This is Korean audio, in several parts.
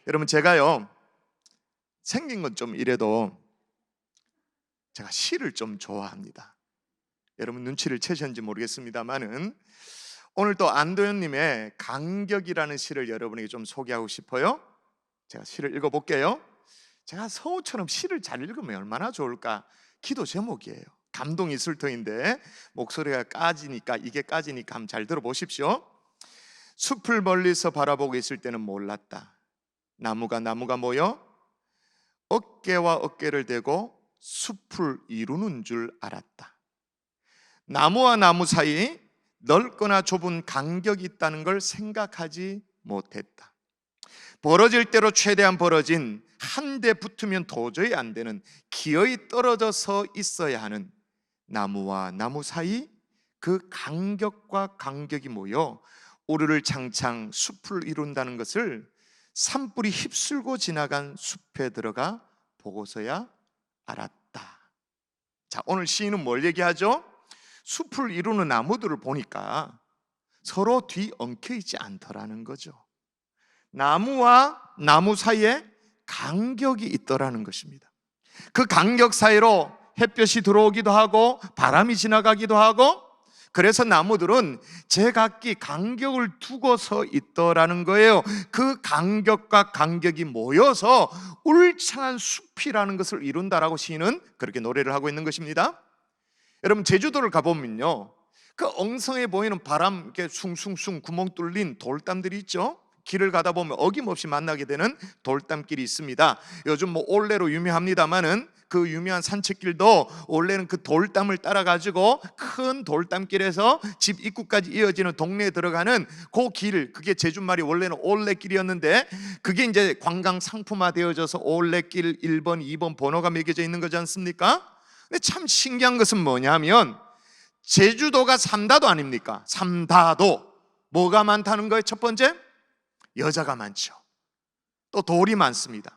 여러분, 제가요 생긴 건 좀 이래도 제가 시를 좀 좋아합니다. 여러분 눈치를 채셨는지 모르겠습니다만은 오늘 또 안도현님의 간격이라는 시를 여러분에게 좀 소개하고 싶어요. 제가 시를 읽어볼게요. 제가 성우처럼 시를 잘 읽으면 얼마나 좋을까. 기도 제목이에요. 감동이 있을 터인데 목소리가 까지니까, 이게 까지니까 한번 잘 들어보십시오. 숲을 멀리서 바라보고 있을 때는 몰랐다. 나무가 모여 어깨와 어깨를 대고 숲을 이루는 줄 알았다. 나무와 나무 사이 넓거나 좁은 간격이 있다는 걸 생각하지 못했다. 벌어질 대로 최대한 벌어진, 한 대 붙으면 도저히 안 되는, 기어이 떨어져서 있어야 하는 나무와 나무 사이 그 간격과 간격이 모여 우르를 창창 숲을 이룬다는 것을 산불이 휩쓸고 지나간 숲에 들어가 보고서야 알았다. 자, 오늘 시인은 뭘 얘기하죠? 숲을 이루는 나무들을 보니까 서로 뒤엉켜 있지 않더라는 거죠. 나무와 나무 사이에 간격이 있더라는 것입니다. 그 간격 사이로 햇볕이 들어오기도 하고 바람이 지나가기도 하고, 그래서 나무들은 제각기 간격을 두고서 있더라는 거예요. 그 간격과 간격이 모여서 울창한 숲이라는 것을 이룬다라고 시인은 그렇게 노래를 하고 있는 것입니다. 여러분, 제주도를 가보면요, 그 엉성해 보이는 바람 이렇게 숭숭숭 구멍 뚫린 돌담들이 있죠. 길을 가다 보면 어김없이 만나게 되는 돌담길이 있습니다. 요즘 뭐 올레로 유명합니다만은 그 유명한 산책길도 원래는 그 돌담을 따라 가지고 큰 돌담길에서 집 입구까지 이어지는 동네에 들어가는 그 길, 그게 제주말이 원래는 올레길이었는데 그게 이제 관광 상품화 되어져서 올레길 1번, 2번 번호가 매겨져 있는 거지 않습니까? 근데 참 신기한 것은 뭐냐면 제주도가 삼다도 아닙니까? 삼다도. 뭐가 많다는 거예요? 첫 번째, 여자가 많죠. 또 돌이 많습니다.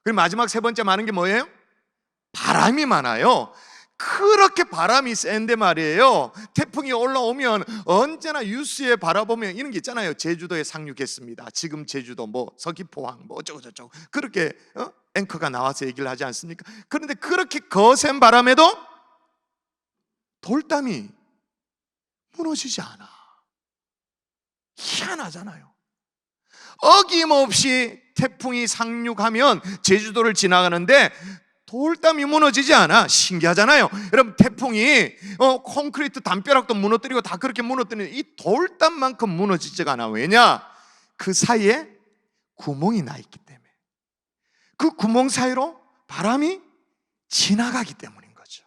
그리고 마지막 세 번째 많은 게 뭐예요? 바람이 많아요. 그렇게 바람이 센데 말이에요, 태풍이 올라오면 언제나 뉴스에 바라보면 이런 게 있잖아요. 제주도에 상륙했습니다. 지금 제주도 뭐 서귀포항 뭐 어쩌고저쩌고 그렇게 앵커가 나와서 얘기를 하지 않습니까? 그런데 그렇게 거센 바람에도 돌담이 무너지지 않아. 희한하잖아요. 어김없이 태풍이 상륙하면 제주도를 지나가는데 돌담이 무너지지 않아. 신기하잖아요. 여러분, 태풍이 콘크리트 담벼락도 무너뜨리고 다 그렇게 무너뜨리는 이 돌담만큼 무너지지가 않아. 왜냐? 그 사이에 구멍이 나 있기 때문에. 그 구멍 사이로 바람이 지나가기 때문인 거죠.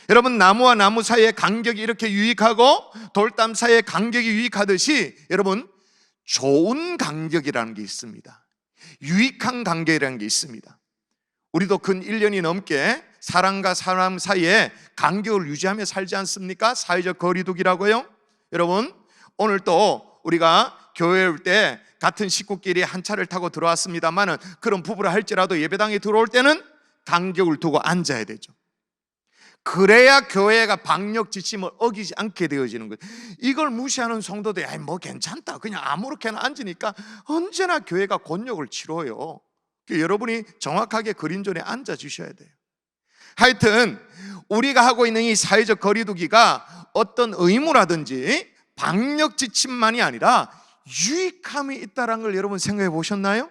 여러분, 나무와 나무 사이의 간격이 이렇게 유익하고 돌담 사이의 간격이 유익하듯이 여러분, 좋은 간격이라는 게 있습니다. 유익한 간격이라는 게 있습니다. 우리도 근 1년이 넘게 사람과 사람 사이에 간격을 유지하며 살지 않습니까? 사회적 거리두기라고요. 여러분, 오늘 또 우리가 교회에 올 때 같은 식구끼리 한 차를 타고 들어왔습니다만은 그런 부부라 할지라도 예배당에 들어올 때는 간격을 두고 앉아야 되죠. 그래야 교회가 방역 지침을 어기지 않게 되어지는 거예요. 이걸 무시하는 성도들이 뭐 괜찮다, 그냥 아무렇게나 앉으니까 언제나 교회가 곤욕을 치러요. 여러분이 정확하게 그림존에 앉아 주셔야 돼요. 하여튼 우리가 하고 있는 이 사회적 거리두기가 어떤 의무라든지 방역 지침만이 아니라 유익함이 있다는 걸 여러분 생각해 보셨나요?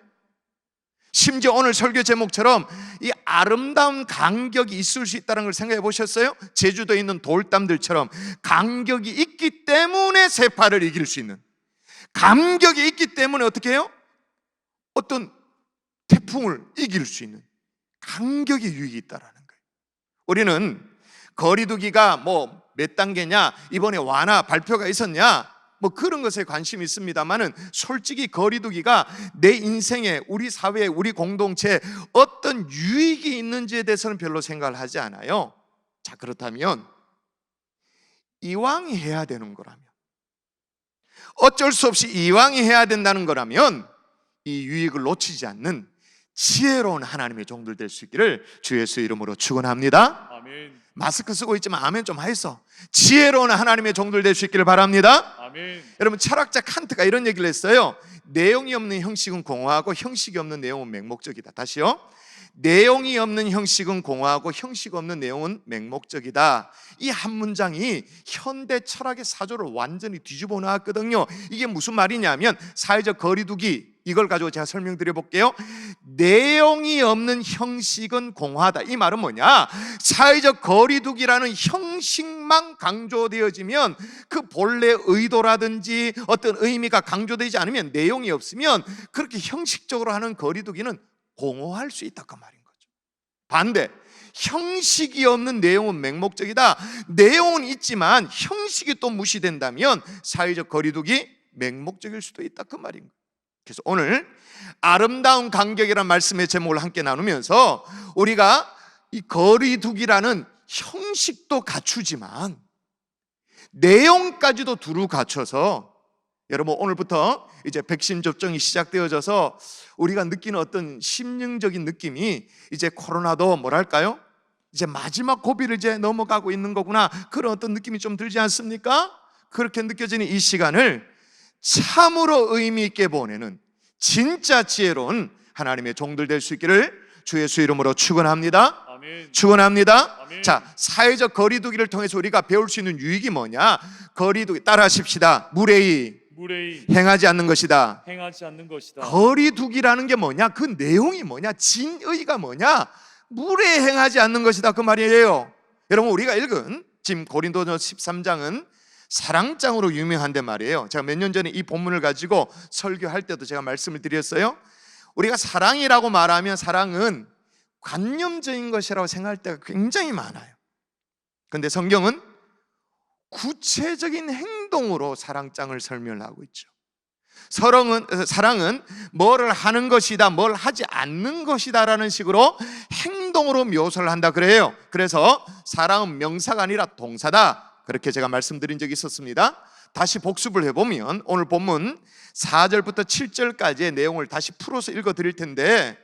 심지어 오늘 설교 제목처럼 이 아름다운 간격이 있을 수 있다는 걸 생각해 보셨어요? 제주도에 있는 돌담들처럼 간격이 있기 때문에 세파를 이길 수 있는, 간격이 있기 때문에 어떻게 해요? 어떤 태풍을 이길 수 있는 간격이 유익이 있다라는 거예요. 우리는 거리두기가 뭐 몇 단계냐, 이번에 완화 발표가 있었냐, 뭐 그런 것에 관심이 있습니다만은 솔직히 거리두기가 내 인생에, 우리 사회에, 우리 공동체에 어떤 유익이 있는지에 대해서는 별로 생각을 하지 않아요. 자, 그렇다면 이왕 해야 되는 거라면, 어쩔 수 없이 이왕 해야 된다는 거라면 이 유익을 놓치지 않는 지혜로운 하나님의 종들 될 수 있기를 주 예수 이름으로 축원합니다. 아멘. 마스크 쓰고 있지만 아멘 좀 하이소. 지혜로운 하나님의 종들 될 수 있기를 바랍니다. 아멘. 여러분, 철학자 칸트가 이런 얘기를 했어요. 내용이 없는 형식은 공허하고 형식이 없는 내용은 맹목적이다. 다시요. 내용이 없는 형식은 공허하고 형식 없는 내용은 맹목적이다. 이 한 문장이 현대 철학의 사조를 완전히 뒤집어 놨거든요. 이게 무슨 말이냐면 사회적 거리두기, 이걸 가지고 제가 설명드려 볼게요. 내용이 없는 형식은 공허하다. 이 말은 뭐냐? 사회적 거리두기라는 형식만 강조되어지면 그 본래 의도라든지 어떤 의미가 강조되지 않으면, 내용이 없으면 그렇게 형식적으로 하는 거리두기는 공허할 수 있다, 그 말인 거죠. 반대, 형식이 없는 내용은 맹목적이다. 내용은 있지만 형식이 또 무시된다면 사회적 거리두기 맹목적일 수도 있다, 그 말인 거예요. 그래서 오늘 아름다운 간격이라는 말씀의 제목을 함께 나누면서 우리가 이 거리두기라는 형식도 갖추지만 내용까지도 두루 갖춰서, 여러분 오늘부터 이제 백신 접종이 시작되어져서 우리가 느끼는 어떤 심령적인 느낌이, 이제 코로나도 뭐랄까요? 이제 마지막 고비를 이제 넘어가고 있는 거구나, 그런 어떤 느낌이 좀 들지 않습니까? 그렇게 느껴지는 이 시간을 참으로 의미 있게 보내는 진짜 지혜로운 하나님의 종들 될 수 있기를 주 예수 이름으로 축원합니다. 아멘. 축원합니다. 아멘. 자, 사회적 거리두기를 통해서 우리가 배울 수 있는 유익이 뭐냐? 거리두기 따라하십시다. 무례히 행하지 않는 것이다. 행하지 않는 것이다. 거리두기라는 게 뭐냐? 그 내용이 뭐냐? 진의가 뭐냐? 무례히 행하지 않는 것이다, 그 말이에요. 여러분, 우리가 읽은 지금 고린도전서 13장은 사랑장으로 유명한데 말이에요. 제가 몇 년 전에 이 본문을 가지고 설교할 때도 제가 말씀을 드렸어요. 우리가 사랑이라고 말하면 사랑은 관념적인 것이라고 생각할 때가 굉장히 많아요. 그런데 성경은 구체적인 행동으로 사랑장을 설명을 하고 있죠. 사랑은 뭐를 하는 것이다, 뭘 하지 않는 것이다 라는 식으로 행동으로 묘사를 한다 그래요. 그래서 사랑은 명사가 아니라 동사다, 그렇게 제가 말씀드린 적이 있었습니다. 다시 복습을 해보면 오늘 본문 4절부터 7절까지의 내용을 다시 풀어서 읽어드릴 텐데,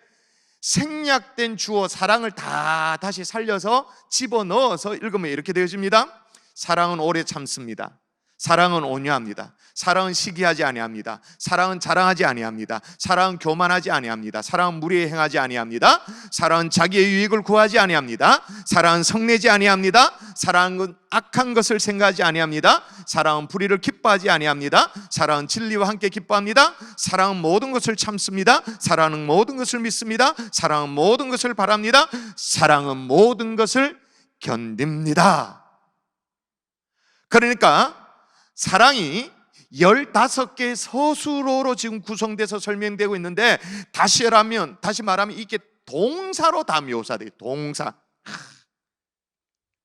생략된 주어 사랑을 다 다시 살려서 집어넣어서 읽으면 이렇게 되어집니다. 사랑은 오래 참습니다. 사랑은 온유합니다. 사랑은 시기하지 아니합니다. 사랑은 자랑하지 아니합니다. 사랑은 교만하지 아니합니다. 사랑은 무리에 행하지 아니합니다. 사랑은 자기의 유익을 구하지 아니합니다. 사랑은 성내지 아니합니다. 사랑은 악한 것을 생각하지 아니합니다. 사랑은 불의를 기뻐하지 아니합니다. 사랑은 진리와 함께 기뻐합니다. 사랑은 모든 것을 참습니다. 사랑은 모든 것을 믿습니다. 사랑은 모든 것을 바랍니다. 사랑은 모든 것을 견딥니다. 그러니까 사랑이 15개의 서술어로 지금 구성돼서 설명되고 있는데, 다시 말하면 이게 동사로 다 묘사돼요. 동사.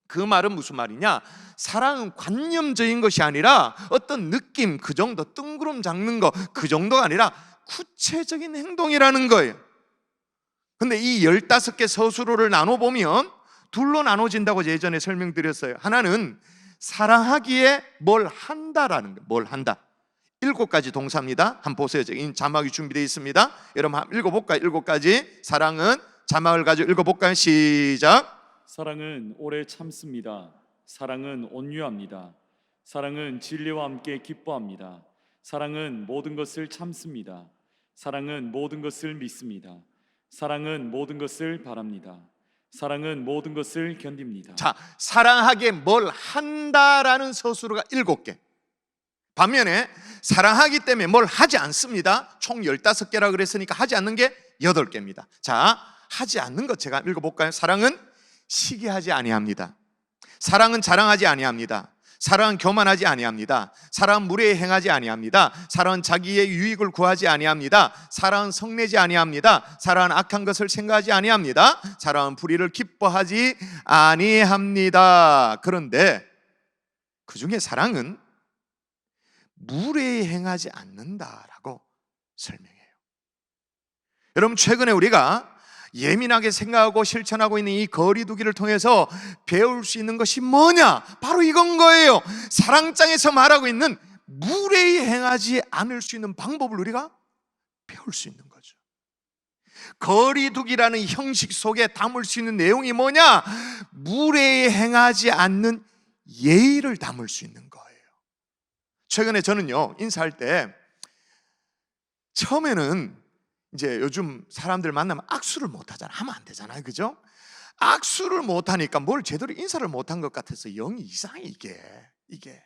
그 말은 무슨 말이냐? 사랑은 관념적인 것이 아니라 어떤 느낌, 그 정도, 뜬구름 잡는 거, 그 정도가 아니라 구체적인 행동이라는 거예요. 근데 이 15개 서술어를 나눠보면 둘로 나눠진다고 예전에 설명드렸어요. 하나는 사랑하기에 뭘 한다라는 거예요. 뭘 한다. 7가지 동사입니다. 한번 보세요. 여기 자막이 준비되어 있습니다. 여러분 한번 읽어볼까요? 7가지. 사랑은, 자막을 가지고 읽어볼까요? 시작. 사랑은 오래 참습니다. 사랑은 온유합니다. 사랑은 진리와 함께 기뻐합니다. 사랑은 모든 것을 참습니다. 사랑은 모든 것을 믿습니다. 사랑은 모든 것을 바랍니다. 사랑은 모든 것을 견딥니다. 자, 사랑하기에 뭘 한다라는 서술어가 7개. 반면에 사랑하기 때문에 뭘 하지 않습니다. 총 15개라 그랬으니까 하지 않는 게 8개입니다. 자, 하지 않는 것 제가 읽어볼까요? 사랑은 시기하지 아니합니다. 사랑은 자랑하지 아니합니다. 사랑은 교만하지 아니합니다. 사랑은 무례히 행하지 아니합니다. 사랑은 자기의 유익을 구하지 아니합니다. 사랑은 성내지 아니합니다. 사랑은 악한 것을 생각하지 아니합니다. 사랑은 불의를 기뻐하지 아니합니다. 그런데 그 중에 사랑은 무례히 행하지 않는다라고 설명해요. 여러분, 최근에 우리가 예민하게 생각하고 실천하고 있는 이 거리두기를 통해서 배울 수 있는 것이 뭐냐? 바로 이건 거예요. 사랑장에서 말하고 있는 무례히 행하지 않을 수 있는 방법을 우리가 배울 수 있는 거죠. 거리두기라는 형식 속에 담을 수 있는 내용이 뭐냐? 무례히 행하지 않는 예의를 담을 수 있는 거예요. 최근에 저는요, 인사할 때 처음에는 이제 요즘 사람들 만나면 악수를 못 하잖아. 하면 안 되잖아요. 그죠? 악수를 못 하니까 뭘 제대로 인사를 못 한 것 같아서 영이 이상해, 이게.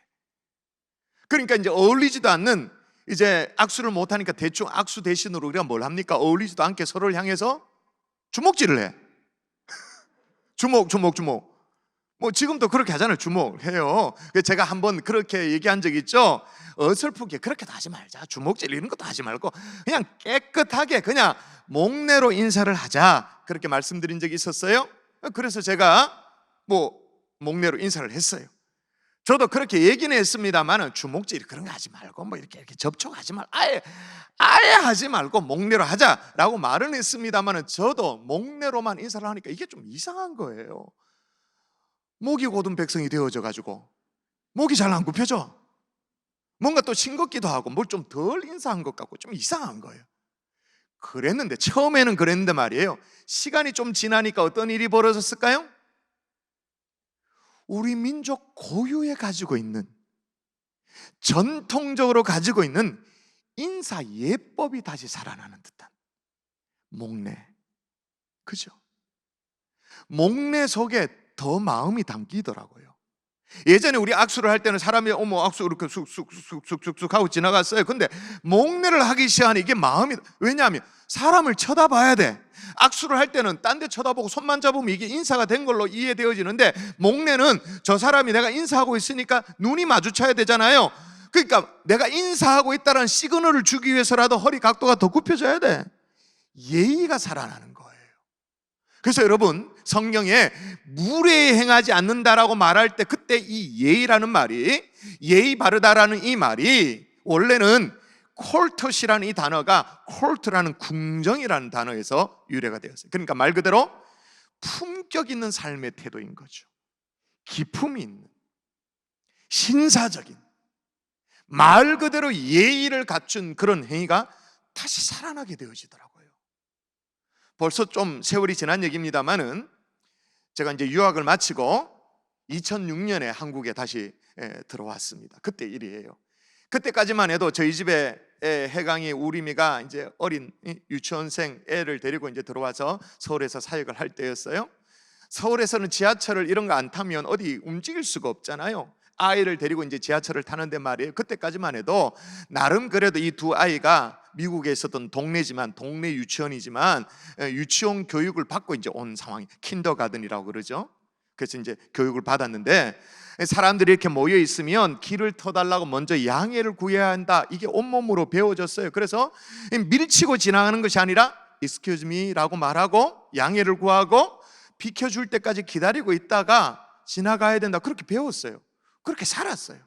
그러니까 이제 어울리지도 않는, 이제 악수를 못 하니까 대충 악수 대신으로 우리가 뭘 합니까? 어울리지도 않게 서로를 향해서 주먹질을 해. 주먹. 뭐 지금도 그렇게 하잖아요. 주먹해요. 제가 한번 그렇게 얘기한 적 있죠. 어설프게 그렇게도 하지 말자. 주먹질 이런 것도 하지 말고 그냥 깨끗하게 그냥 목례로 인사를 하자. 그렇게 말씀드린 적이 있었어요. 그래서 제가 뭐 목례로 인사를 했어요. 저도 그렇게 얘기는 했습니다만은 주먹질 그런 거 하지 말고 뭐 이렇게 접촉하지 말고 아예 하지 말고 목례로 하자라고 말은 했습니다만은 저도 목례로만 인사를 하니까 이게 좀 이상한 거예요. 목이 고든 백성이 되어져 가지고 목이 잘 안 굽혀져. 뭔가 또 싱겁기도 하고 뭘 좀 덜 인사한 것 같고 좀 이상한 거예요. 그랬는데 처음에는 그랬는데 말이에요. 시간이 좀 지나니까 어떤 일이 벌어졌을까요? 우리 민족 고유에 가지고 있는, 전통적으로 가지고 있는 인사 예법이 다시 살아나는 듯한 목례. 그죠? 목례 속에 더 마음이 담기더라고요. 예전에 우리 악수를 할 때는 사람이 악수 이렇게 쑥쑥 하고 지나갔어요. 근데 목례를 하기 시작하니 이게 마음이, 왜냐하면 사람을 쳐다봐야 돼. 악수를 할 때는 딴 데 쳐다보고 손만 잡으면 이게 인사가 된 걸로 이해되어지는데, 목례는 저 사람이 내가 인사하고 있으니까 눈이 마주쳐야 되잖아요. 그러니까 내가 인사하고 있다는 시그널을 주기 위해서라도 허리 각도가 더 굽혀져야 돼. 예의가 살아나는 거예요. 그래서 여러분, 성경에 무례히 행하지 않는다라고 말할 때 그때 이 예의라는 말이, 예의 바르다라는 이 말이 원래는 콜텟이라는 이 단어가 콜트라는 궁정이라는 단어에서 유래가 되었어요. 그러니까 말 그대로 품격 있는 삶의 태도인 거죠. 기품이 있는, 신사적인, 말 그대로 예의를 갖춘 그런 행위가 다시 살아나게 되어지더라고요. 벌써 좀 세월이 지난 얘기입니다만은 제가 이제 유학을 마치고 2006년에 한국에 다시 들어왔습니다. 그때 일이에요. 그때까지만 해도 저희 집에 해강이 우리미가 이제 어린 유치원생 애를 데리고 이제 들어와서 서울에서 사역을 할 때였어요. 서울에서는 지하철을 이런 거 안 타면 어디 움직일 수가 없잖아요. 아이를 데리고 이제 지하철을 타는데 말이에요. 그때까지만 해도 나름 그래도 이 두 아이가 미국에 있었던 동네 유치원이지만 유치원 교육을 받고 이제 온 상황이, 킨더가든이라고 그러죠. 그래서 이제 교육을 받았는데, 사람들이 이렇게 모여 있으면 길을 터달라고 먼저 양해를 구해야 한다. 이게 온몸으로 배워졌어요. 그래서 밀치고 지나가는 것이 아니라 Excuse me라고 말하고 양해를 구하고 비켜줄 때까지 기다리고 있다가 지나가야 된다. 그렇게 배웠어요. 그렇게 살았어요.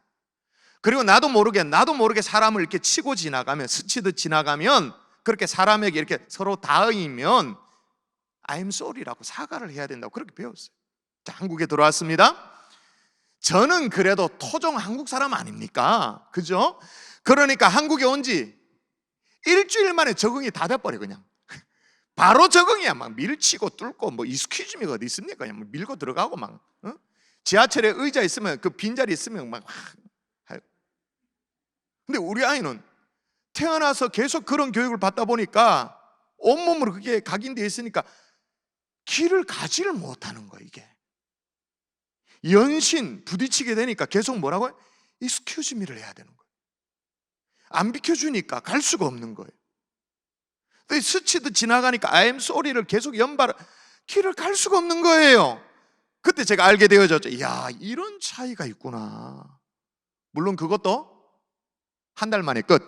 그리고 나도 모르게 사람을 이렇게 치고 지나가면, 스치듯 지나가면, 그렇게 사람에게 이렇게 서로 닿으면 I'm sorry라고 사과를 해야 된다고 그렇게 배웠어요. 자, 한국에 들어왔습니다. 저는 그래도 토종 한국 사람 아닙니까? 그죠? 그러니까 한국에 온 지 일주일 만에 적응이 다 돼버려. 그냥 바로 적응이야. 막 밀치고 뚫고 뭐 이스큐즈미가 어디 있습니까? 그냥 밀고 들어가고 막 지하철에 의자 있으면, 그 빈자리 있으면 막. 근데 우리 아이는 태어나서 계속 그런 교육을 받다 보니까 온몸으로 그게 각인되어 있으니까 길을 가지를 못하는 거예요. 이게 연신 부딪히게 되니까 계속 뭐라고요? Excuse me를 해야 되는 거예요. 안 비켜주니까 갈 수가 없는 거예요. 스치듯 지나가니까 I'm sorry를 계속 길을 갈 수가 없는 거예요. 그때 제가 알게 되어졌죠. 이야, 이런 차이가 있구나. 물론 그것도 한 달 만에 끝.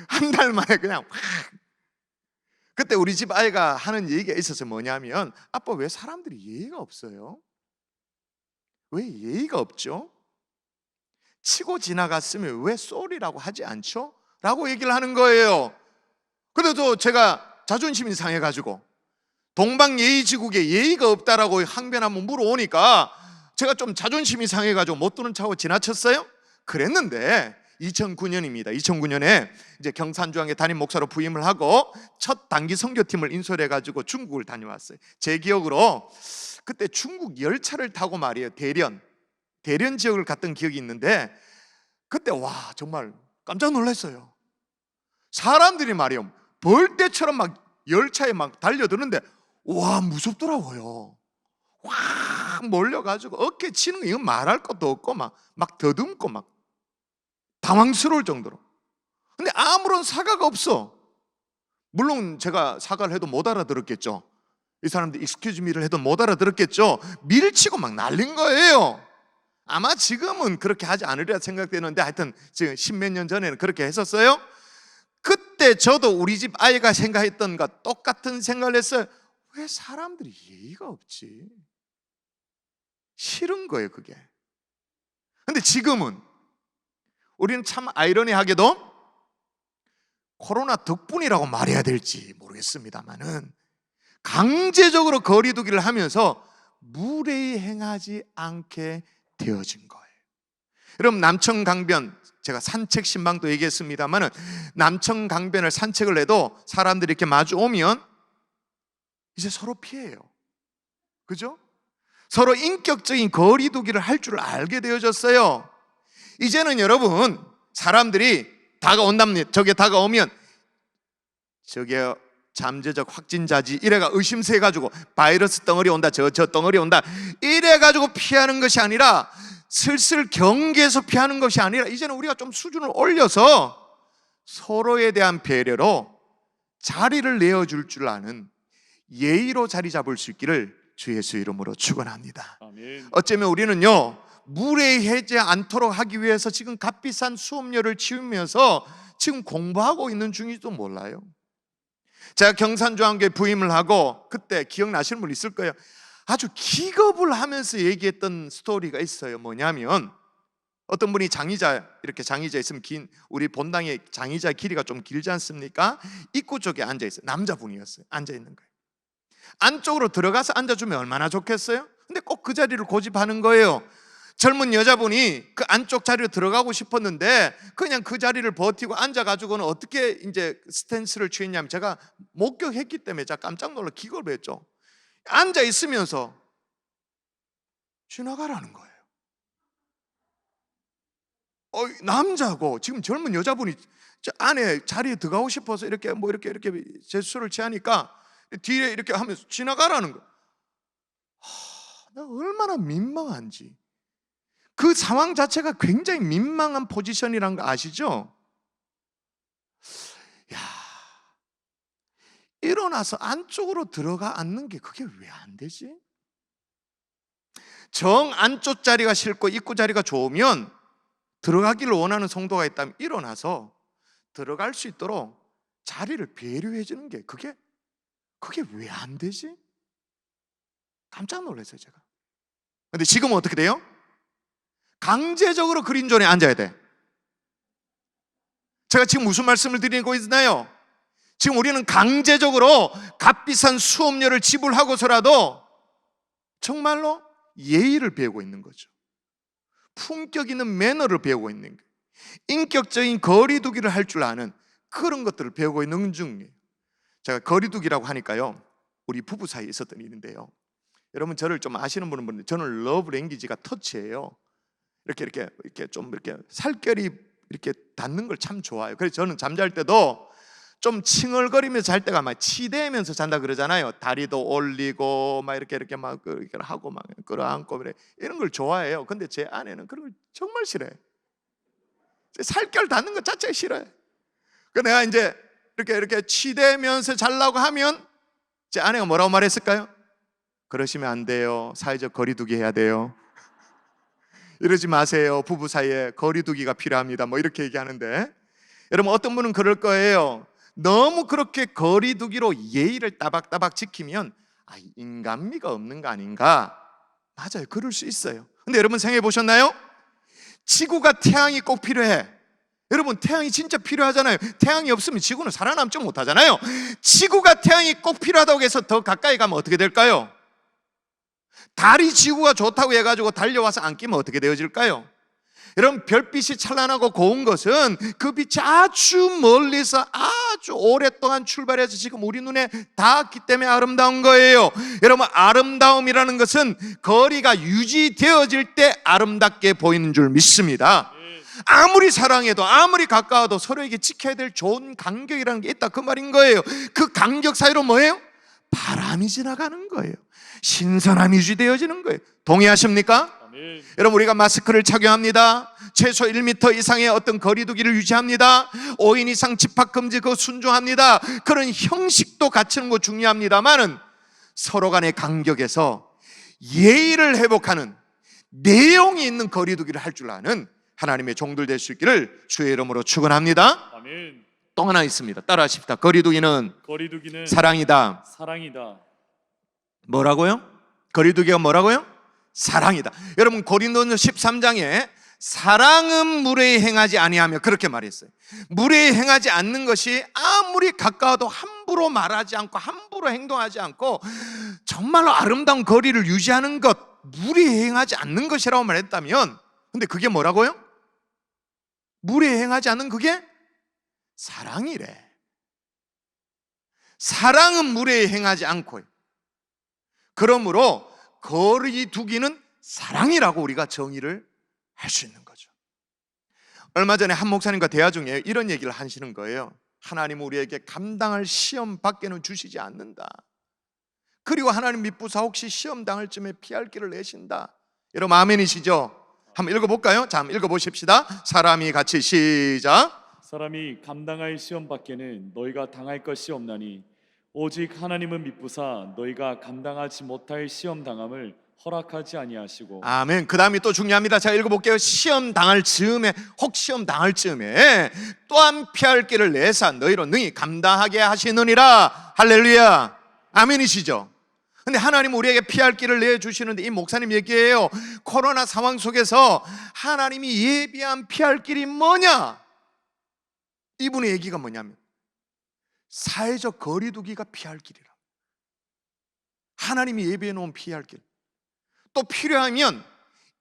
한 달 만에 그냥 확. 그때 우리 집 아이가 하는 얘기가 있었어요. 뭐냐면, 아빠 왜 사람들이 예의가 없어요? 왜 예의가 없죠? 치고 지나갔으면 왜 쏘리라고 하지 않죠? 라고 얘기를 하는 거예요. 그래도 제가 자존심이 상해가지고 동방예의지국에 예의가 없다라고 항변 한번 물어오니까 제가 좀 자존심이 상해가지고 못 들은 척하고 지나쳤어요. 그랬는데 2009년입니다. 2009년에 이제 경산주항에 담임 목사로 부임을 하고 첫 단기 선교팀을 인솔해가지고 중국을 다녀왔어요. 제 기억으로 그때 중국 열차를 타고 말이에요. 대련 지역을 갔던 기억이 있는데, 그때 와 정말 깜짝 놀랐어요. 사람들이 말이요 벌떼처럼 막 열차에 막 달려드는데 와 무섭더라고요. 확 몰려가지고 어깨 치는 거 이건 말할 것도 없고 막 더듬고 막 당황스러울 정도로. 근데 아무런 사과가 없어. 물론 제가 사과를 해도 못 알아들었겠죠. 이 사람들 excuse me를 해도 못 알아들었겠죠. 밀치고 막 날린 거예요. 아마 지금은 그렇게 하지 않으리라 생각되는데 하여튼 지금 십몇 년 전에는 그렇게 했었어요. 그때 저도 우리 집 아이가 생각했던 것과 똑같은 생각을 했어요. 왜 사람들이 예의가 없지? 싫은 거예요 그게. 근데 지금은 우리는 참 아이러니하게도 코로나 덕분이라고 말해야 될지 모르겠습니다만은 강제적으로 거리두기를 하면서 무례히 행하지 않게 되어진 거예요. 여러분 남천 강변 제가 산책 신방도 얘기했습니다만은 남천 강변을 산책을 해도 사람들이 이렇게 마주 오면 이제 서로 피해요. 그죠? 서로 인격적인 거리두기를 할 줄 알게 되어졌어요. 이제는 여러분 사람들이 다가온답니다. 저게 다가오면 저게 잠재적 확진자지 이래가 의심해가지고 바이러스 덩어리 온다 저 덩어리 온다 이래가지고 피하는 것이 아니라 슬슬 경계해서 피하는 것이 아니라 이제는 우리가 좀 수준을 올려서 서로에 대한 배려로 자리를 내어줄 줄 아는 예의로 자리 잡을 수 있기를 주 예수 이름으로 축원합니다. 아멘. 어쩌면 우리는요 무례하지 않도록 하기 위해서 지금 값비싼 수업료를 치우면서 지금 공부하고 있는 중인지도 몰라요. 제가 경산중앙교회 부임을 하고 그때 기억나시는 분 있을 거예요. 아주 기겁을 하면서 얘기했던 스토리가 있어요. 뭐냐면 어떤 분이 장의자 이렇게 장의자 있으면 긴 우리 본당의 장의자 길이가 좀 길지 않습니까? 입구 쪽에 앉아 있어요. 남자분이었어요. 앉아 있는 거예요. 안쪽으로 들어가서 앉아주면 얼마나 좋겠어요? 근데 꼭 그 자리를 고집하는 거예요. 젊은 여자분이 그 안쪽 자리로 들어가고 싶었는데 그냥 그 자리를 버티고 앉아가지고는 어떻게 이제 스탠스를 취했냐면 제가 목격했기 때문에 제가 깜짝 놀라 기겁을 했죠. 앉아 있으면서 지나가라는 거예요. 남자고 지금 젊은 여자분이 저 안에 자리에 들어가고 싶어서 이렇게 이렇게 제스처를 취하니까 뒤에 이렇게 하면서 지나가라는 거예요. 나 얼마나 민망한지. 그 상황 자체가 굉장히 민망한 포지션이라는 거 아시죠? 야, 일어나서 안쪽으로 들어가 앉는 게 그게 왜 안 되지? 정 안쪽 자리가 싫고 입구 자리가 좋으면 들어가기를 원하는 성도가 있다면 일어나서 들어갈 수 있도록 자리를 배려해 주는 게 그게 왜 안 되지? 깜짝 놀랐어요 제가. 근데 지금은 어떻게 돼요? 강제적으로 그린존에 앉아야 돼. 제가 지금 무슨 말씀을 드리고 있나요? 지금 우리는 강제적으로 값비싼 수업료를 지불하고서라도 정말로 예의를 배우고 있는 거죠. 품격 있는 매너를 배우고 있는 거예요. 인격적인 거리두기를 할 줄 아는 그런 것들을 배우고 있는 중이에요. 제가 거리두기라고 하니까요 우리 부부 사이에 있었던 일인데요. 여러분 저를 좀 아시는 분은 저는 러브 랭귀지가 터치예요. 이렇게 좀 이렇게 살결이 이렇게 닿는 걸 참 좋아해요. 그래서 저는 잠잘 때도 좀 칭얼거리면서 잘 때가 막 치대면서 잔다 그러잖아요. 다리도 올리고 막 이렇게 막 이렇게 하고 막 끌어안고 이런 걸 좋아해요. 근데 제 아내는 그런 걸 정말 싫어해. 살결 닿는 것 자체가 싫어해. 그 내가 이제 이렇게 치대면서 자려고 하면 제 아내가 뭐라고 말했을까요? 그러시면 안 돼요. 사회적 거리두기 해야 돼요. 이러지 마세요. 부부 사이에 거리두기가 필요합니다. 뭐 이렇게 얘기하는데 여러분 어떤 분은 그럴 거예요. 너무 그렇게 거리두기로 예의를 따박따박 지키면 인간미가 없는 거 아닌가? 맞아요. 그럴 수 있어요. 근데 여러분 생각해 보셨나요? 지구가 태양이 꼭 필요해. 여러분 태양이 진짜 필요하잖아요. 태양이 없으면 지구는 살아남지 못하잖아요. 지구가 태양이 꼭 필요하다고 해서 더 가까이 가면 어떻게 될까요? 달이 지구가 좋다고 해가지고 달려와서 안 끼면 어떻게 되어질까요? 여러분 별빛이 찬란하고 고운 것은 그 빛이 아주 멀리서 아주 오랫동안 출발해서 지금 우리 눈에 닿았기 때문에 아름다운 거예요. 여러분 아름다움이라는 것은 거리가 유지되어질 때 아름답게 보이는 줄 믿습니다. 아무리 사랑해도 아무리 가까워도 서로에게 지켜야 될 좋은 간격이라는 게 있다, 그 말인 거예요. 그 간격 사이로 뭐예요? 바람이 지나가는 거예요. 신선함이 유지되어지는 거예요. 동의하십니까? 아멘. 여러분, 우리가 마스크를 착용합니다. 최소 1m 이상의 어떤 거리두기를 유지합니다. 5인 이상 집합금지 그거 순종합니다. 그런 형식도 갖추는 거 중요합니다만은 서로 간의 간격에서 예의를 회복하는 내용이 있는 거리두기를 할 줄 아는 하나님의 종들 될 수 있기를 주의 이름으로 축원합니다. 아멘. 또 하나 있습니다. 따라하십시다. 거리두기는 거리두기는 사랑이다. 사랑이다. 뭐라고요? 거리두기가 뭐라고요? 사랑이다. 여러분, 고린도전서 13장에 사랑은 무례히 행하지 아니하며 그렇게 말했어요. 무례히 행하지 않는 것이 아무리 가까워도 함부로 말하지 않고 함부로 행동하지 않고 정말로 아름다운 거리를 유지하는 것, 무례히 행하지 않는 것이라고 말했다면, 근데 그게 뭐라고요? 무례히 행하지 않는 그게 사랑이래. 사랑은 무례히 행하지 않고요. 그러므로 거리두기는 사랑이라고 우리가 정의를 할 수 있는 거죠. 얼마 전에 한 목사님과 대화 중에 이런 얘기를 하시는 거예요. 하나님은 우리에게 감당할 시험 밖에는 주시지 않는다. 그리고 하나님 미쁘사 혹시 시험 당할 쯤에 피할 길을 내신다. 여러분 아멘이시죠? 한번 읽어볼까요? 자, 한번 읽어보십시다. 사람이 같이 시작. 사람이 감당할 시험 밖에는 너희가 당할 것이 없나니 오직 하나님은 미쁘사 너희가 감당하지 못할 시험 당함을 허락하지 아니하시고. 아멘. 그 다음이 또 중요합니다. 제가 읽어볼게요. 시험 당할 즈음에, 혹 시험 당할 즈음에 또한 피할 길을 내사 너희로 능히 감당하게 하시느니라. 할렐루야. 아멘이시죠? 근데 하나님 우리에게 피할 길을 내주시는데, 이 목사님 얘기예요. 코로나 상황 속에서 하나님이 예비한 피할 길이 뭐냐? 이분의 얘기가 뭐냐면 사회적 거리두기가 피할 길이라. 하나님이 예비해 놓은 피할 길. 또 필요하면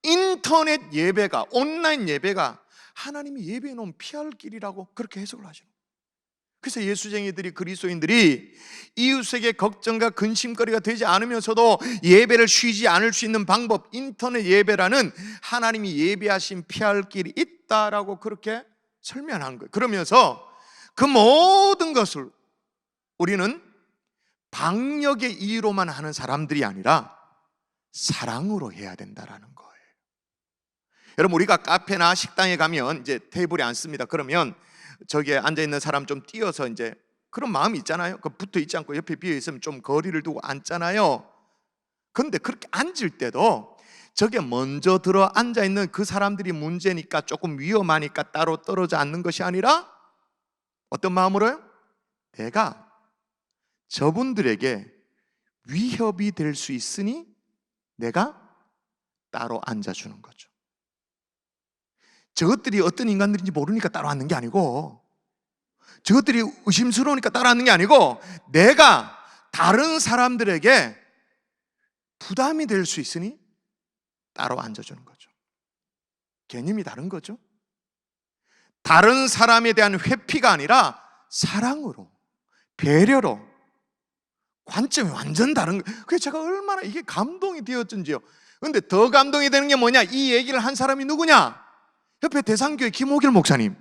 인터넷 예배가, 온라인 예배가 하나님이 예배해 놓은 피할 길이라고 그렇게 해석을 하시는 거예요. 그래서 예수쟁이들이, 그리스도인들이 이웃에게 걱정과 근심거리가 되지 않으면서도 예배를 쉬지 않을 수 있는 방법, 인터넷 예배라는 하나님이 예배하신 피할 길이 있다라고 그렇게 설명한 거예요. 그러면서 그 모든 것을 우리는 방역의 이유로만 하는 사람들이 아니라 사랑으로 해야 된다라는 거예요. 여러분, 우리가 카페나 식당에 가면 이제 테이블에 앉습니다. 그러면 저기에 앉아 있는 사람 좀 띄어서 이제 그런 마음이 있잖아요. 그 붙어 있지 않고 옆에 비어 있으면 좀 거리를 두고 앉잖아요. 그런데 그렇게 앉을 때도 저게 먼저 들어 앉아 있는 그 사람들이 문제니까 조금 위험하니까 따로 떨어져 앉는 것이 아니라 어떤 마음으로요? 내가 저분들에게 위협이 될 수 있으니 내가 따로 앉아주는 거죠. 저것들이 어떤 인간들인지 모르니까 따로 앉는 게 아니고, 저것들이 의심스러우니까 따로 앉는 게 아니고, 내가 다른 사람들에게 부담이 될 수 있으니 따로 앉아주는 거죠. 개념이 다른 거죠. 다른 사람에 대한 회피가 아니라 사랑으로, 배려로, 관점이 완전 다른 거예요. 그래서 제가 얼마나 이게 감동이 되었던지요. 그런데 더 감동이 되는 게 뭐냐? 이 얘기를 한 사람이 누구냐? 옆에 대상교회 김호길 목사님.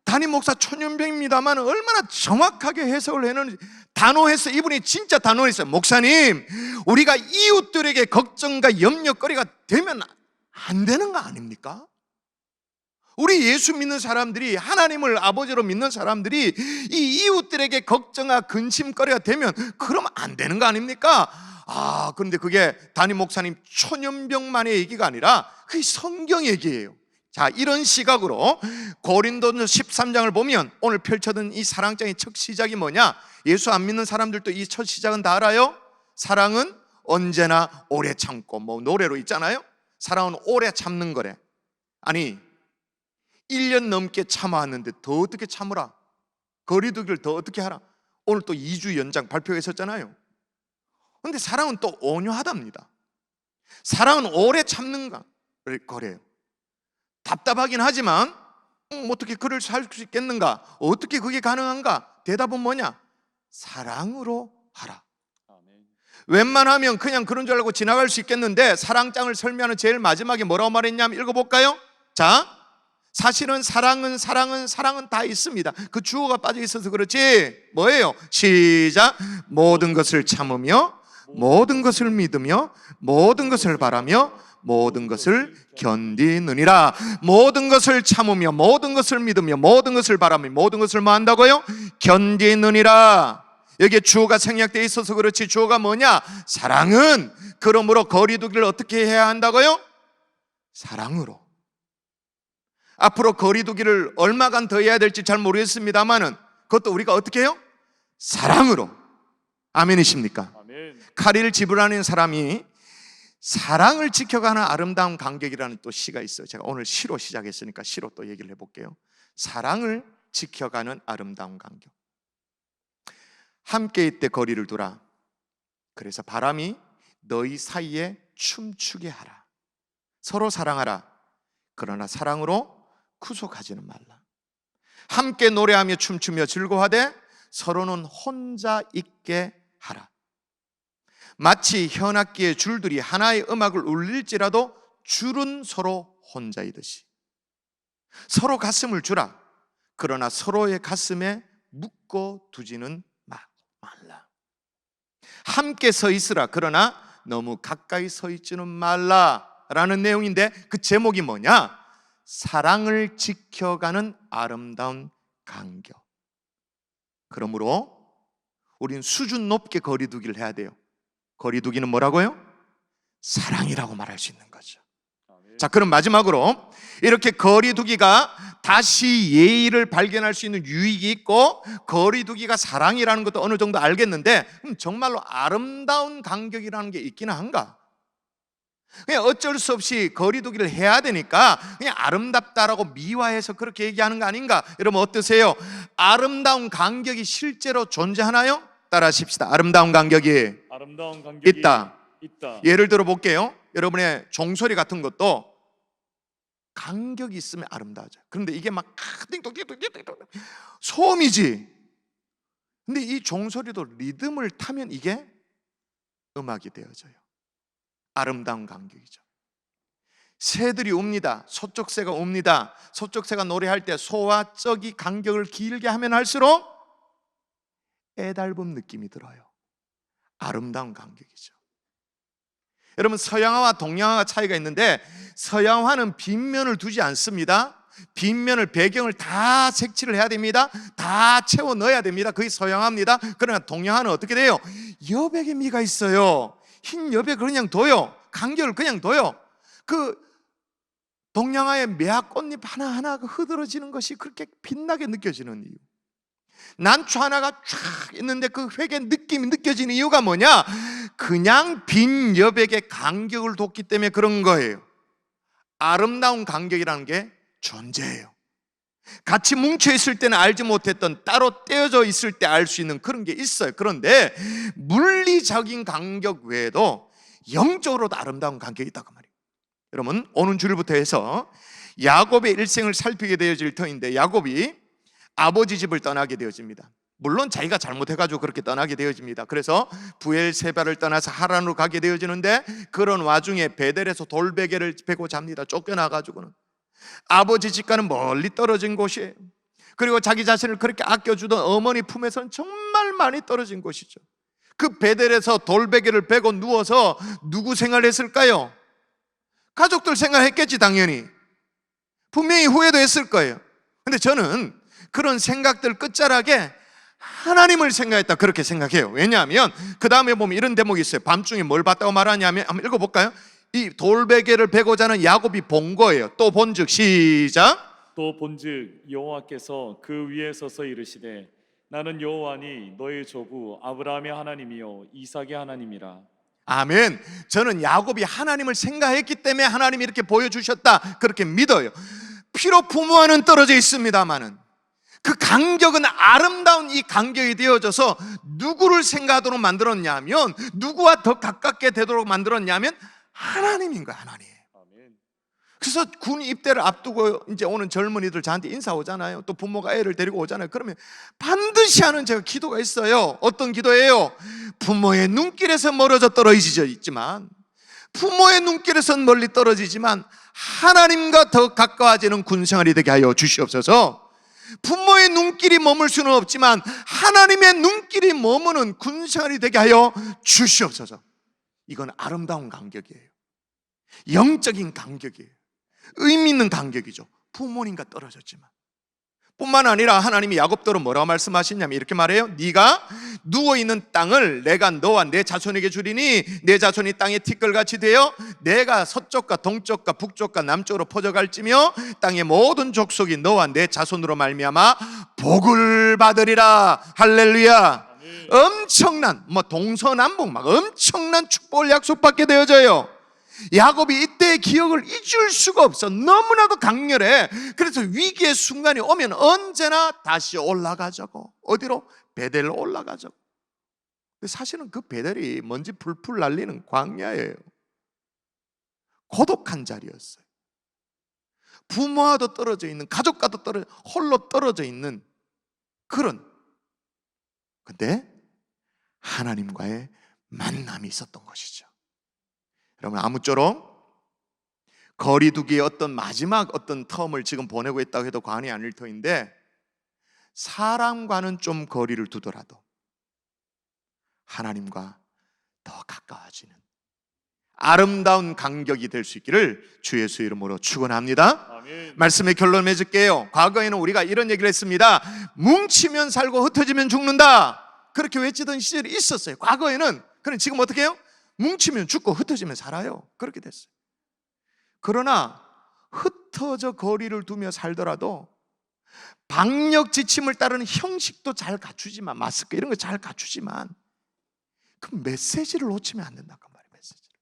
담임 목사 천연병입니다만 얼마나 정확하게 해석을 해놓는지 단호했어요. 이분이 진짜 단호했어요. 목사님, 우리가 이웃들에게 걱정과 염려거리가 되면 안 되는 거 아닙니까? 우리 예수 믿는 사람들이, 하나님을 아버지로 믿는 사람들이 이 이웃들에게 걱정과 근심거리가 되면 그러면 안 되는 거 아닙니까? 그런데 그게 담임 목사님 초년병만의 얘기가 아니라 그게 성경 얘기예요. 자, 이런 시각으로 고린도전서 13장을 보면 오늘 펼쳐둔 이 사랑장의 첫 시작이 뭐냐? 예수 안 믿는 사람들도 이 첫 시작은 다 알아요? 사랑은 언제나 오래 참고, 뭐 노래로 있잖아요. 사랑은 오래 참는 거래. 아니, 1년 넘게 참아왔는데 더 어떻게 참으라? 거리두기를 더 어떻게 하라? 오늘 또 2주 연장 발표했었잖아요. 그런데 사랑은 또 온유하답니다. 사랑은 오래 참는 거래요. 답답하긴 하지만 어떻게 그를 살 수 있겠는가? 어떻게 그게 가능한가? 대답은 뭐냐? 사랑으로 하라. 웬만하면 그냥 그런 줄 알고 지나갈 수 있겠는데 사랑장을 설명하는 제일 마지막에 뭐라고 말했냐면 읽어볼까요? 자, 사실은 사랑은 다 있습니다. 그 주어가 빠져 있어서 그렇지. 뭐예요? 시작. 모든 것을 참으며, 모든 것을 믿으며, 모든 것을 바라며, 모든 것을 견디느니라. 모든 것을 참으며, 모든 것을 믿으며, 모든 것을 바라며, 모든 것을 뭐 한다고요? 견디느니라. 여기에 주어가 생략되어 있어서 그렇지. 주어가 뭐냐? 사랑은. 그러므로 거리두기를 어떻게 해야 한다고요? 사랑으로. 앞으로 거리두기를 얼마간 더 해야 될지 잘 모르겠습니다만은 그것도 우리가 어떻게 해요? 사랑으로. 아멘이십니까? 아멘. 카릴 지브라는 사람이 사랑을 지켜가는 아름다운 간격이라는 또 시가 있어요. 제가 오늘 시로 시작했으니까 시로 또 얘기를 해볼게요. 사랑을 지켜가는 아름다운 간격. 함께 있되 거리를 두라. 그래서 바람이 너희 사이에 춤추게 하라. 서로 사랑하라. 그러나 사랑으로 구속하지는 말라. 함께 노래하며 춤추며 즐거워하되 서로는 혼자 있게 하라. 마치 현악기의 줄들이 하나의 음악을 울릴지라도 줄은 서로 혼자이듯이 서로 가슴을 주라. 그러나 서로의 가슴에 묶어 두지는 말라. 함께 서 있으라. 그러나 너무 가까이 서 있지는 말라 라는 내용인데 그 제목이 뭐냐? 사랑을 지켜가는 아름다운 간격. 그러므로 우린 수준 높게 거리두기를 해야 돼요. 거리두기는 뭐라고요? 사랑이라고 말할 수 있는 거죠. 자, 그럼 마지막으로 이렇게 거리두기가 다시 예의를 발견할 수 있는 유익이 있고 거리두기가 사랑이라는 것도 어느 정도 알겠는데 정말로 아름다운 간격이라는 게 있기는 한가? 그냥 어쩔 수 없이 거리두기를 해야 되니까 그냥 아름답다라고 미화해서 그렇게 얘기하는 거 아닌가? 여러분 어떠세요? 아름다운 간격이 실제로 존재하나요? 따라 하십시다. 아름다운 간격이 있다. 예를 들어 볼게요. 여러분의 종소리 같은 것도 간격이 있으면 아름다워져. 그런데 이게 막 소음이지. 근데 이 종소리도 리듬을 타면 이게 음악이 되어져요. 아름다운 간격이죠. 새들이 웁니다. 소쩍새가 웁니다. 소쩍새가 노래할 때 소와 쩍이 간격을 길게 하면 할수록 애달픈 느낌이 들어요. 아름다운 간격이죠. 여러분 서양화와 동양화가 차이가 있는데 서양화는 빗면을 두지 않습니다. 빗면을 배경을 다 색칠을 해야 됩니다. 다 채워 넣어야 됩니다. 그게 서양화입니다. 그러나 동양화는 어떻게 돼요? 여백의 미가 있어요. 흰 여백을 그냥 둬요. 간격을 그냥 둬요. 그 동양화의 매화 꽃잎 하나하나가 흐드러지는 것이 그렇게 빛나게 느껴지는 이유. 난초 하나가 쫙 있는데 그 획의 느낌이 느껴지는 이유가 뭐냐? 그냥 빈 여백의 간격을 뒀기 때문에 그런 거예요. 아름다운 간격이라는 게 존재해요. 같이 뭉쳐 있을 때는 알지 못했던 따로 떼어져 있을 때 알 수 있는 그런 게 있어요. 그런데 물리적인 간격 외에도 영적으로도 아름다운 간격이 있다고 말이에요. 여러분 오는 주일부터 해서 야곱의 일생을 살피게 되어질 터인데 야곱이 아버지 집을 떠나게 되어집니다. 물론 자기가 잘못해가지고 그렇게 떠나게 되어집니다. 그래서 부엘세바를 떠나서 하란으로 가게 되어지는데 그런 와중에 베델에서 돌베개를 베고 잡니다. 쫓겨나가지고는 아버지 집과는 멀리 떨어진 곳이에요. 그리고 자기 자신을 그렇게 아껴주던 어머니 품에서는 정말 많이 떨어진 곳이죠. 그 베델에서 돌베개를 베고 누워서 누구 생활했을까요? 가족들 생활했겠지 당연히. 분명히 후회도 했을 거예요. 근데 저는 그런 생각들 끝자락에 하나님을 생각했다 그렇게 생각해요. 왜냐하면 그 다음에 보면 이런 대목이 있어요. 밤중에 뭘 봤다고 말하냐면 한번 읽어볼까요? 이 돌베개를 베고자 하는 야곱이 본 거예요. 또 본즉 시작. 또 본즉 여호와께서 그 위에 서서 이르시되 나는 여호와니 너의 조부 아브라함의 하나님이요 이삭의 하나님이라. 아멘. 저는 야곱이 하나님을 생각했기 때문에 하나님이 이렇게 보여주셨다 그렇게 믿어요. 피로 부모와는 떨어져 있습니다마는 그 간격은 아름다운 이 간격이 되어져서 누구를 생각하도록 만들었냐면 누구와 더 가깝게 되도록 만들었냐면 하나님인 거야. 하나님. 그래서 군 입대를 앞두고 이제 오는 젊은이들 저한테 인사 오잖아요. 또 부모가 애를 데리고 오잖아요. 그러면 반드시 하는 제가 기도가 있어요. 어떤 기도예요? 부모의 눈길에서 멀어져 떨어지죠 있지만 부모의 눈길에선 멀리 떨어지지만 하나님과 더 가까워지는 군생활이 되게 하여 주시옵소서. 부모의 눈길이 머물 수는 없지만 하나님의 눈길이 머무는 군생활이 되게 하여 주시옵소서. 이건 아름다운 간격이에요. 영적인 간격이에요. 의미 있는 간격이죠. 부모님과 떨어졌지만. 뿐만 아니라 하나님이 야곱더러 뭐라고 말씀하시냐면 이렇게 말해요. 네가 누워있는 땅을 내가 너와 내 자손에게 주리니 내 자손이 땅의 티끌같이 되어 내가 서쪽과 동쪽과 북쪽과 남쪽으로 퍼져갈지며 땅의 모든 족속이 너와 내 자손으로 말미암아 복을 받으리라. 할렐루야. 엄청난 동서남북 막 엄청난 축복을 약속받게 되어져요. 야곱이 이때의 기억을 잊을 수가 없어. 너무나도 강렬해. 그래서 위기의 순간이 오면 언제나 다시 올라가자고. 어디로? 베델로 올라가자고. 근데 사실은 그 베델이 먼지 풀풀 날리는 광야예요. 고독한 자리였어요. 부모와도 떨어져 있는, 가족과도 홀로 떨어져 있는 그런. 근데 하나님과의 만남이 있었던 것이죠. 여러분, 아무쪼록 거리두기의 어떤 마지막 어떤 텀을 지금 보내고 있다고 해도 과언이 아닐 터인데, 사람과는 좀 거리를 두더라도 하나님과 더 가까워지는 아름다운 간격이 될 수 있기를 주 예수 이름으로 축원합니다. 아멘. 말씀의 결론 맺을게요. 과거에는 우리가 이런 얘기를 했습니다. 뭉치면 살고 흩어지면 죽는다. 그렇게 외치던 시절이 있었어요. 과거에는. 그런데 지금 어떻게 해요? 뭉치면 죽고 흩어지면 살아요. 그렇게 됐어요. 그러나 흩어져 거리를 두며 살더라도 방역 지침을 따르는 형식도 잘 갖추지만, 마스크 이런 거 잘 갖추지만 그 메시지를 놓치면 안 된단 말이에요. 메시지를.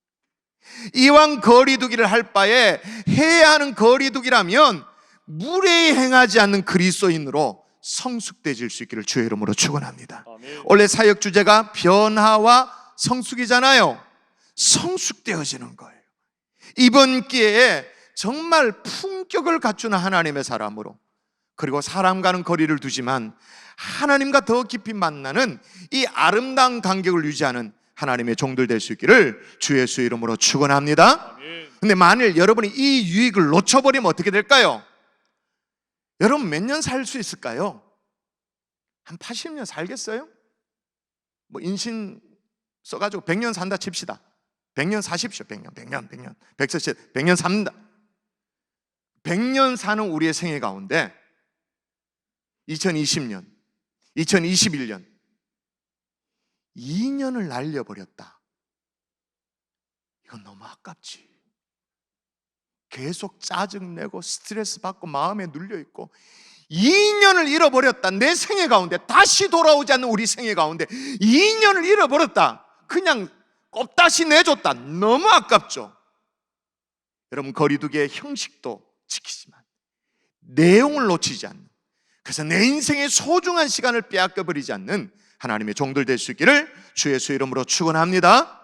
이왕 거리두기를 할 바에 해야 하는 거리두기라면 무례히 행하지 않는 그리스도인으로 성숙되질 수 있기를 주의 이름으로 축원합니다. 아멘. 원래 사역 주제가 변화와 성숙이잖아요. 성숙되어지는 거예요. 이번 기회에 정말 품격을 갖추는 하나님의 사람으로, 그리고 사람과는 거리를 두지만 하나님과 더 깊이 만나는 이 아름다운 간격을 유지하는 하나님의 종들 될 수 있기를 주 예수 이름으로 축원합니다. 근데 만일 여러분이 이 유익을 놓쳐버리면 어떻게 될까요? 여러분 몇 년 살 수 있을까요? 한 80년 살겠어요? 인신 써가지고 100년 산다 칩시다. 100년 사십시오. 100년 100년 삽니다. 100년 사는 우리의 생애 가운데 2020년, 2021년 2년을 날려버렸다. 이건 너무 아깝지. 계속 짜증내고 스트레스 받고 마음에 눌려있고 2년을 잃어버렸다. 내 생애 가운데 다시 돌아오지 않는 우리 생애 가운데 2년을 잃어버렸다. 그냥 꼽다시 내줬다. 너무 아깝죠. 여러분, 거리두기의 형식도 지키지만 내용을 놓치지 않는, 그래서 내 인생의 소중한 시간을 빼앗겨버리지 않는 하나님의 종들 될 수 있기를 주 예수 이름으로 축원합니다.